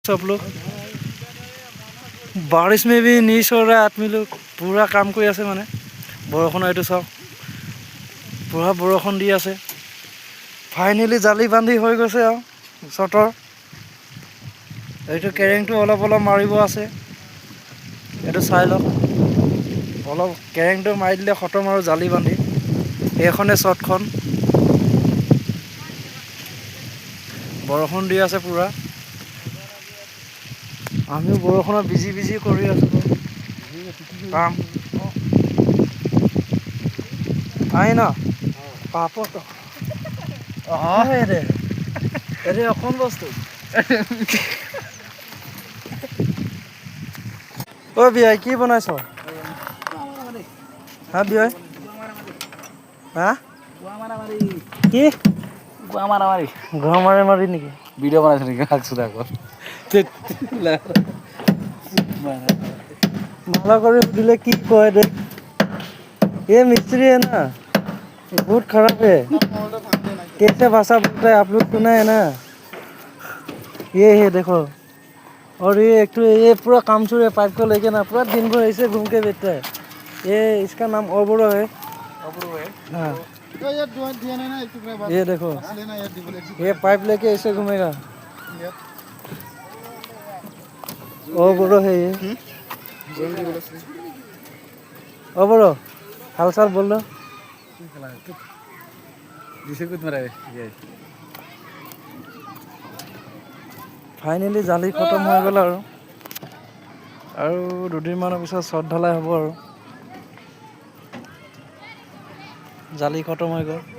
सब लोग बारिश में भी नहीं सो रहा आदमी लोग पूरा काम कर आसे माने बरखुण एटू चाওক पूरा बरखुण दी आसे फाइनेली जाली बांधी हो गए और शटर ये केरेंगटो अलग अलग मारिब आसे ये चाई लक अलग केरेंगटो मारि दिले खतम और जाली बांधी এইখনে शटखन बरखुण दी आसे पूरा आमिও बरखुणत बिजी बिजी কৰি আছো काम आई ना पापत रे अरे अखन बस्तु ओ बियाय की बनाइছ हाँ बियाय हाँ কি গুৱা মাৰি ঘৰ মাৰে মাৰি নেকি ভিডিঅ' বনাইছে নেকি আগচোন আগত ভালো করে दिले की कहे देख ये मिस्त्री है ना ये बहुत खराब है कैसे भाषा बोलता है आप लोग सुना है ना ये है देखो और ये एक तो ये पूरा कामचोर है पाइप को लेके ना पूरा दिन भर ऐसे घूम के बैठता है ये इसका नाम ओबरो है हाँ ये देखो ये पाइप लेके ऐसे घूमेगा ओबरो है ये ओबरो हाल चाल बोल लो फाइनेली जाली खतम हो गल और दुदिन माনৰ পিছত শট ঢালাই হ'ব আৰু जाली खतम हो गल